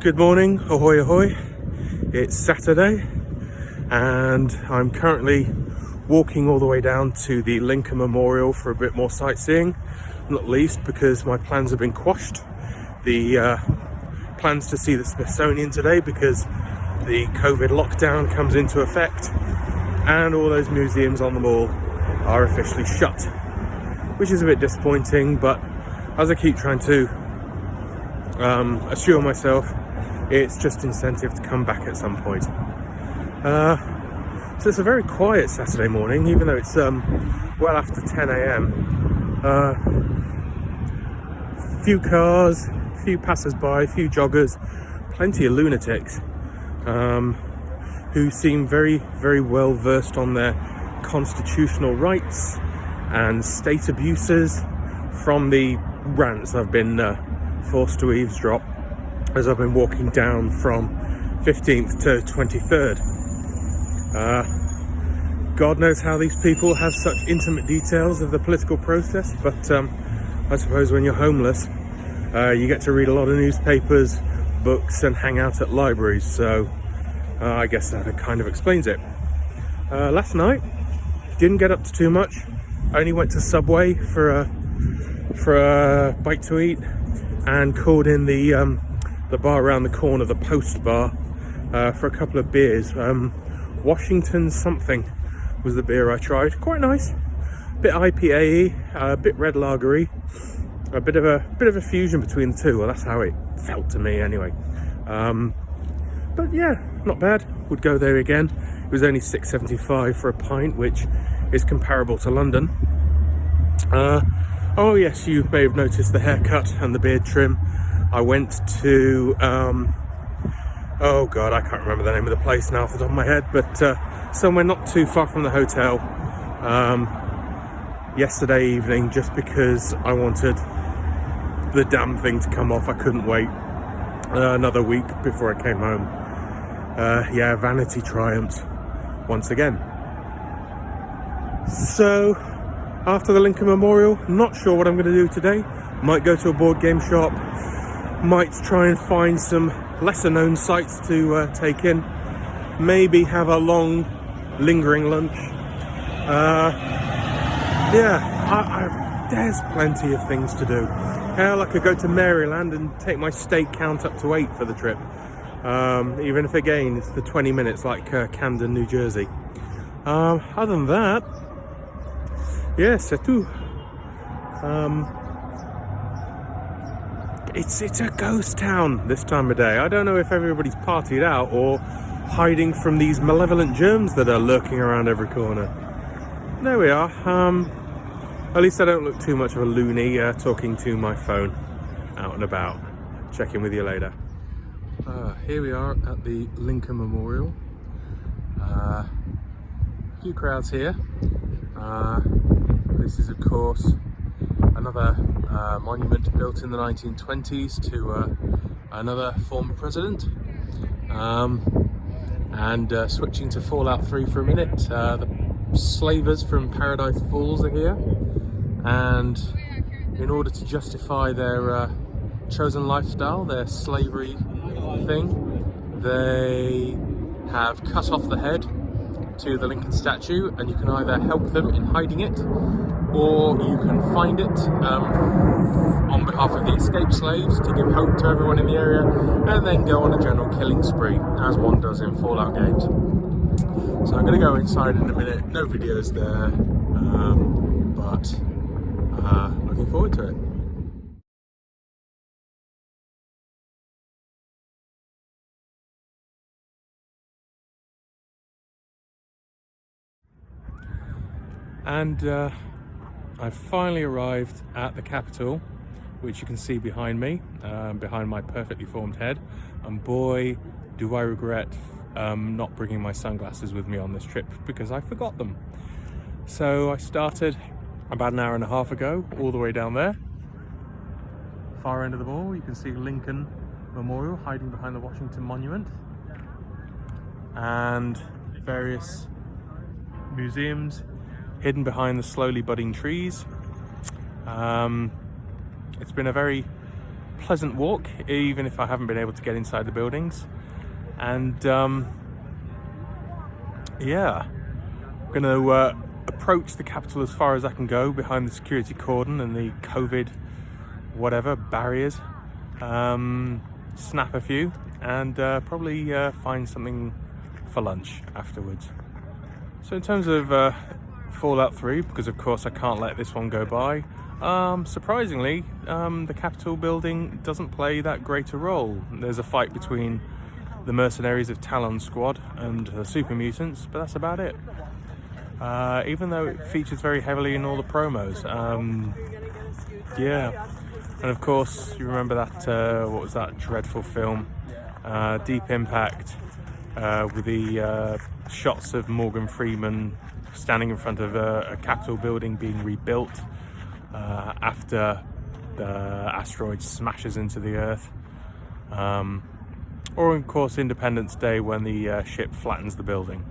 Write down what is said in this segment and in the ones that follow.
Good morning, ahoy ahoy. It's Saturday and I'm currently walking all the way down to the Lincoln Memorial for a bit more sightseeing, not least because my plans have been quashed. The plans to see the Smithsonian today because the COVID lockdown comes into effect and all those museums on the mall are officially shut, which is a bit disappointing, but as I keep trying to assure myself, it's just incentive to come back at some point. So it's a very quiet Saturday morning, even though it's well after 10 a.m. Few cars, few passers-by, few joggers, plenty of lunatics who seem very, very well versed on their constitutional rights and state abuses from the rants I've been forced to eavesdrop as I've been walking down from 15th to 23rd. God knows how these people have such intimate details of the political process, but I suppose when you're homeless, you get to read a lot of newspapers, books, and hang out at libraries, so I guess that kind of explains it. Last night, didn't get up to too much. Only went to Subway for a bite to eat and called in the bar around the corner, the Post Bar, for a couple of beers. Washington something was the beer I tried. Quite nice, bit IPA-y, a bit red lagery, a bit of a fusion between the two. Well, that's how it felt to me anyway. But yeah, not bad. Would go there again. It was only $6.75 for a pint, which is comparable to London. Oh yes, you may have noticed the haircut and the beard trim. I went to, oh God, I can't remember the name of the place now off the top of my head, but somewhere not too far from the hotel yesterday evening, just because I wanted the damn thing to come off. I couldn't wait another week before I came home. Yeah, vanity triumphs once again. So, after the Lincoln Memorial, not sure what I'm going to do today. Might go to a board game shop. Might try and find some lesser known sites to take in. Maybe have a long lingering lunch. Yeah, there's plenty of things to do. Hell, I could go to Maryland and take my state count up to 8 for the trip. Even if again it's for 20 minutes like Camden, New Jersey. Other than that, yeah, c'est tout. It's a ghost town this time of day. I don't know if everybody's partied out or hiding from these malevolent germs that are lurking around every corner. There we are. At least I don't look too much of a loony talking to my phone out and about. Check in with you later. Here we are at the Lincoln Memorial. A few crowds here. This is of course another monument built in the 1920s to another former president. And switching to Fallout 3 for a minute, the slavers from Paradise Falls are here, and in order to justify their chosen lifestyle, their slavery thing, they have cut off the head to the Lincoln statue, and you can either help them in hiding it, or you can find it on behalf of the escaped slaves to give hope to everyone in the area, and then go on a general killing spree, as one does in Fallout games. So I'm going to go inside in a minute. No videos there, but looking forward to it. And I've finally arrived at the Capitol, which you can see behind me, behind my perfectly formed head. And boy, do I regret not bringing my sunglasses with me on this trip, because I forgot them. So I started about an hour and a half ago, all the way down there. Far end of the mall, you can see Lincoln Memorial hiding behind the Washington Monument. And various museums hidden behind the slowly budding trees. It's been a very pleasant walk, even if I haven't been able to get inside the buildings. And yeah, I'm going to approach the Capitol as far as I can go behind the security cordon and the COVID whatever barriers, snap a few, and probably find something for lunch afterwards. So in terms of Fallout 3, because of course I can't let this one go by, surprisingly the Capitol building doesn't play that great a role. There's a fight between the mercenaries of Talon Squad and the super mutants, but that's about it. Even though it features very heavily in all the promos. Yeah, and of course you remember that what was that dreadful film, Deep Impact, with the shots of Morgan Freeman standing in front of a Capitol building being rebuilt after the asteroid smashes into the Earth. Or of course Independence Day, when the ship flattens the building.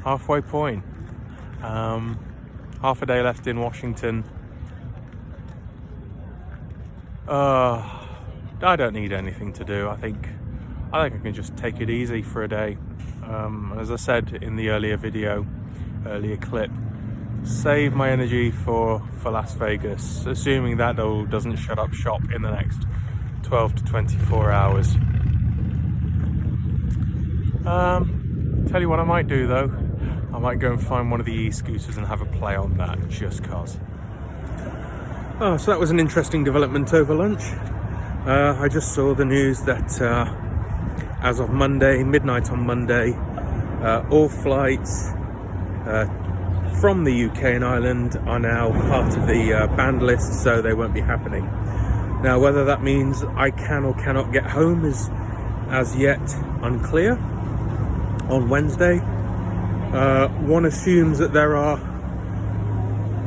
Halfway point. Half a day left in Washington. I don't need anything to do. I think I can just take it easy for a day. As I said in the earlier clip, save my energy for Las Vegas, assuming that doesn't shut up shop in the next 12 to 24 hours. Tell you what I might do though, I might go and find one of the e-scooters and have a play on that, just cause. Oh, so that was an interesting development over lunch. I just saw the news that as of midnight on Monday, all flights from the UK and Ireland are now part of the banned list, so they won't be happening. Now, whether that means I can or cannot get home is as yet unclear. On Wednesday, one assumes that there are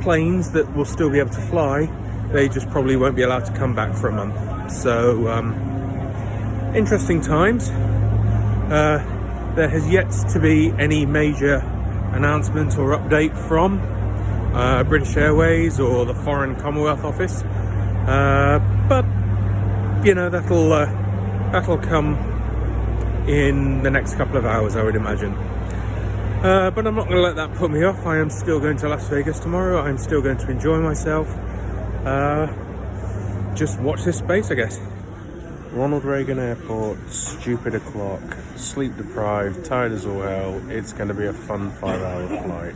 planes that will still be able to fly. They just probably won't be allowed to come back for a month. So, interesting times. There has yet to be any major announcement or update from British Airways or the Foreign Commonwealth Office, but you know, that'll come in the next couple of hours, I would imagine. But I'm not going to let that put me off. I am still going to Las Vegas tomorrow. I'm still going to enjoy myself. Just watch this space, I guess. Ronald Reagan Airport, stupid o'clock, sleep deprived, tired as all hell. It's going to be a fun 5-hour flight.